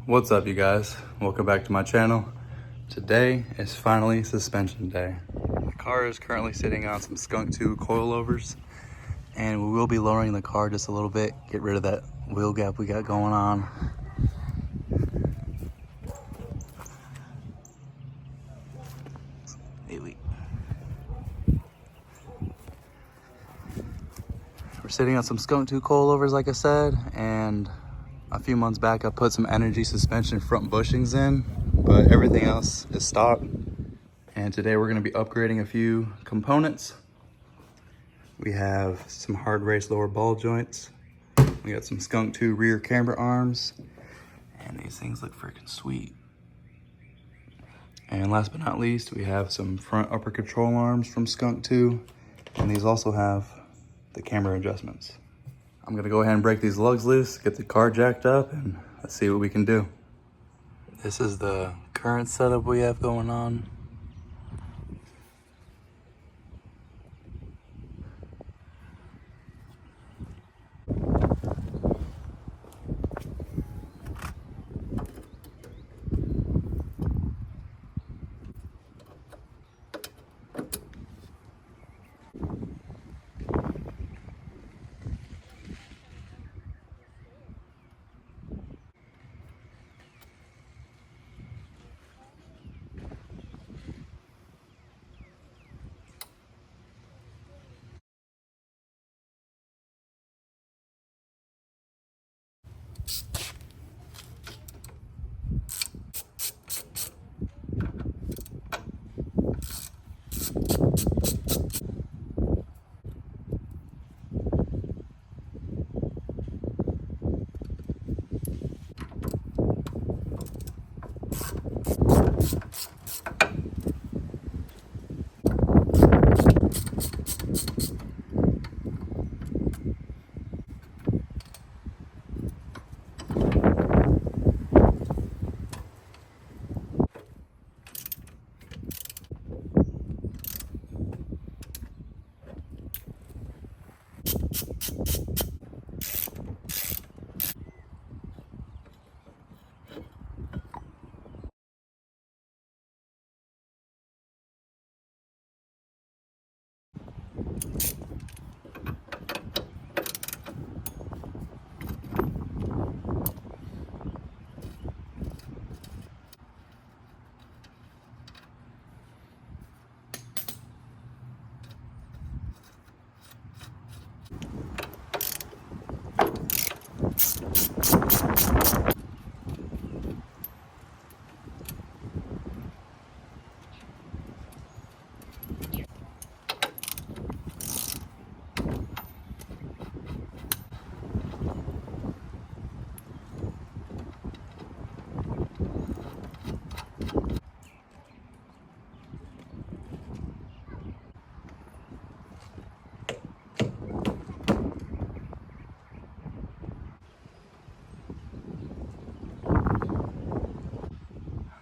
What's up, you guys? Welcome back to my channel. Today is finally suspension day. The car is currently sitting on some Skunk 2 coilovers, and we will be lowering the car just a little bit, get rid of that wheel gap we got going on. We're sitting on some Skunk 2 coilovers, like I said, and a few months back I put some energy suspension front bushings in, but everything else is stock. And today we're going to be upgrading a few components. We have some hard race lower ball joints. We got some Skunk 2 rear camber arms, and these things look freaking sweet. And last but not least, we have some front upper control arms from Skunk 2, and these also have the camber adjustments. I'm gonna go ahead and break these lugs loose, get the car jacked up, and let's see what we can do. This is the current setup we have going on.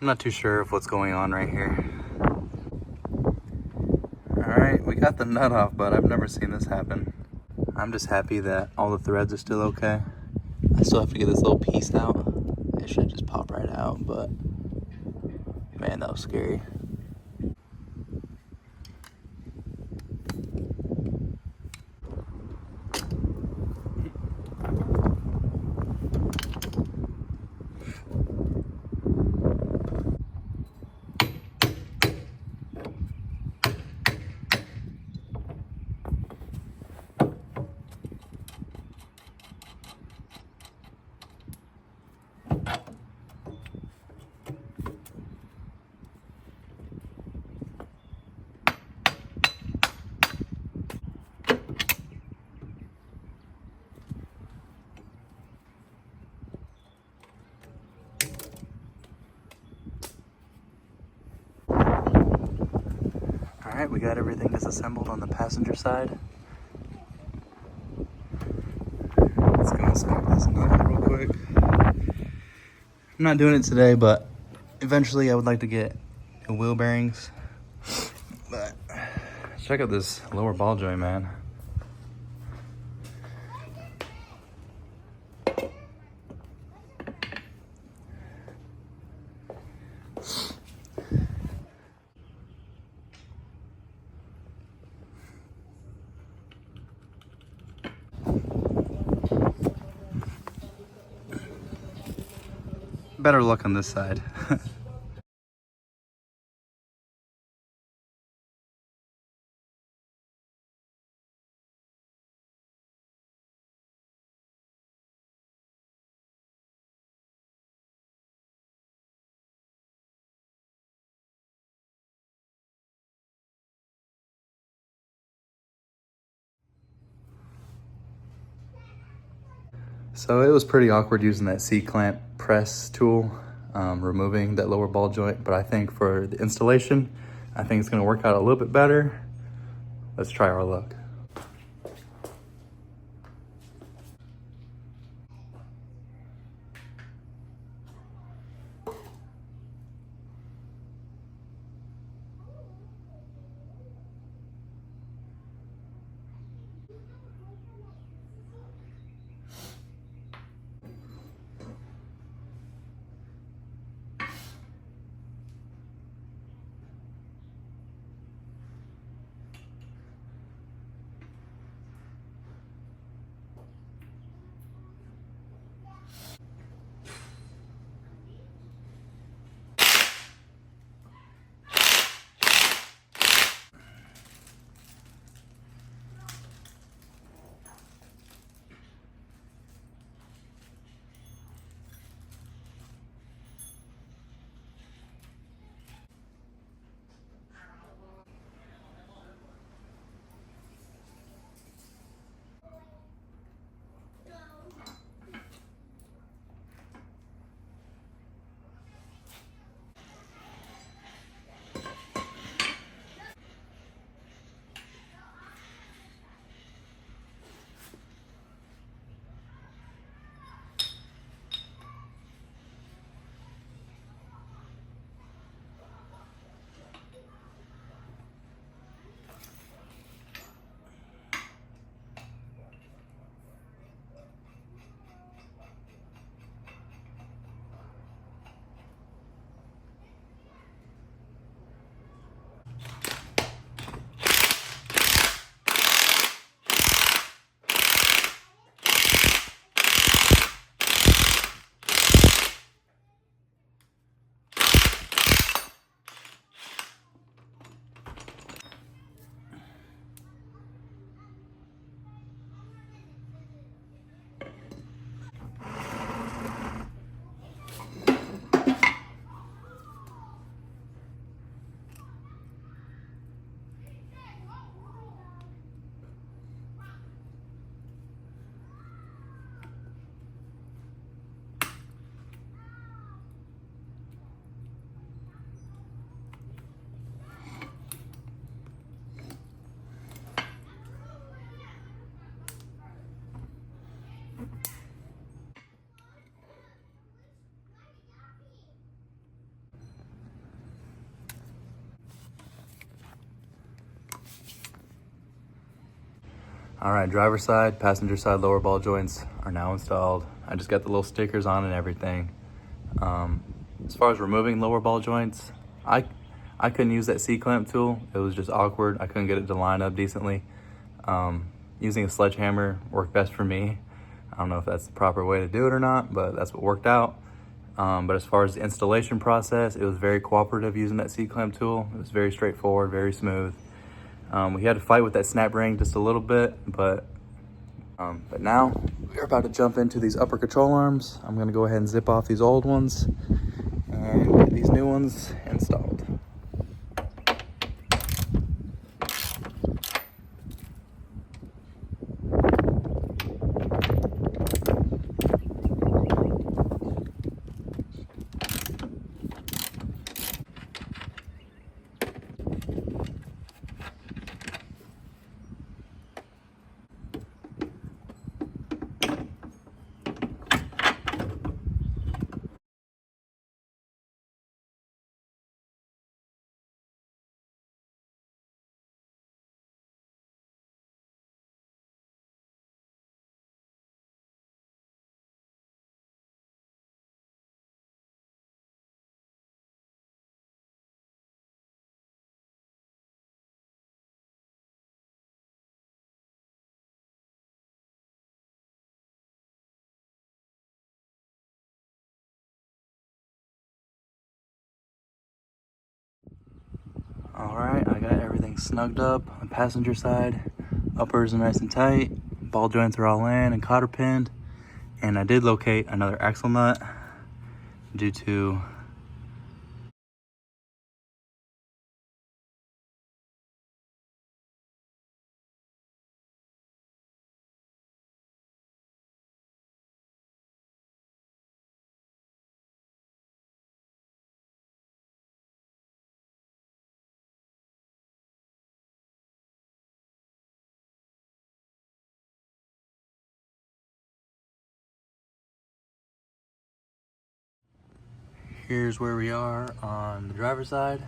I'm not too sure of what's going on right here. Alright, we got the nut off, but I've never seen this happen. I'm just happy that all the threads are still okay. I still have to get this little piece out. It should just pop right out, but man, that was scary. Alright, we got everything disassembled on the passenger side. Let's go and snap this nut out real quick. I'm not doing it today, but eventually I would like to get new wheel bearings. But check out this lower ball joint, man. Better luck on this side. So it was pretty awkward using that C-clamp press tool, removing that lower ball joint, but I think for the installation, I think it's gonna work out a little bit better. Let's try our luck. All right, driver side, passenger side lower ball joints are now installed. I just got the little stickers on and everything. As far as removing lower ball joints, I couldn't use that C-clamp tool. It was just awkward. I couldn't get it to line up decently. Using a sledgehammer worked best for me. I don't know if that's the proper way to do it or not, but that's what worked out. But as far as the installation process, it was very cooperative using that C-clamp tool. It was very straightforward, very smooth. We had to fight with that snap ring just a little bit, but now we're about to jump into these upper control arms. I'm gonna go ahead and zip off these old ones and get these new ones installed. All right, I got everything snugged up on the passenger side. Uppers are nice and tight. Ball joints are all in and cotter pinned. And I did locate another axle nut due to here's where we are on the driver's side.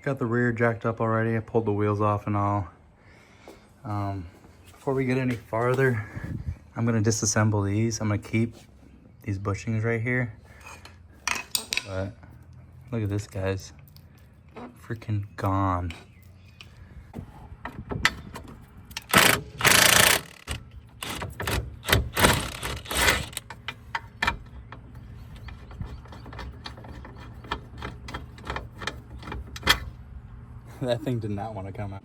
Got the rear jacked up already. I pulled the wheels off and all. Before we get any farther, I'm gonna disassemble these. I'm gonna keep these bushings right here. But look at this, guys. Freaking gone. That thing did not want to come out.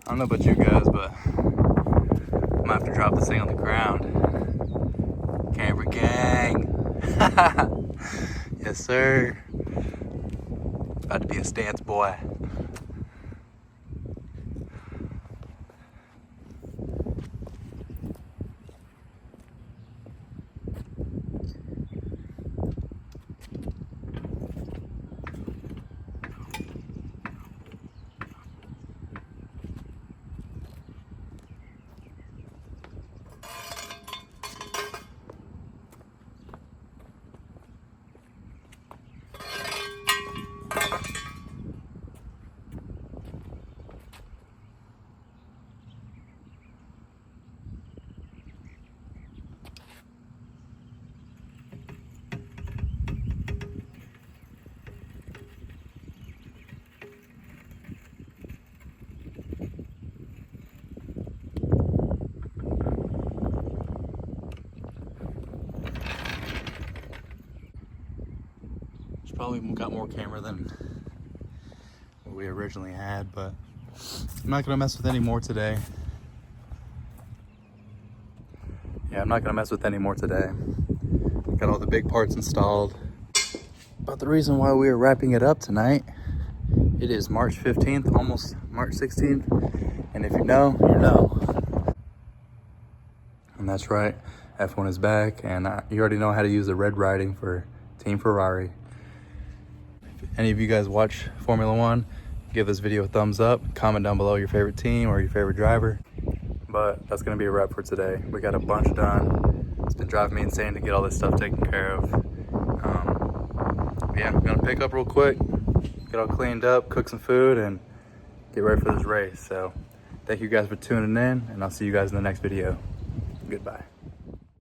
I don't know about you guys, but I'm gonna have to drop this thing on the ground. Camber gang. Yes, sir. About to be a stance boy. well, we got more camera than what we originally had, but I'm not gonna mess with any more today. Yeah, I'm not gonna mess with any more today. Got all the big parts installed. But the reason why we are wrapping it up tonight, it is March 15th, almost March 16th. And if you know, you know. And that's right, F1 is back, and you already know how to use the red writing for Team Ferrari. If any of you guys watch Formula One, give this video a thumbs up, comment down below your favorite team or your favorite driver. But that's gonna be a wrap for today. We got a bunch done. It's been driving me insane to get all this stuff taken care of. Yeah, I'm gonna pick up real quick, get all cleaned up, cook some food, and get ready for this race. So thank you guys for tuning in, and I'll see you guys in the next video. Goodbye.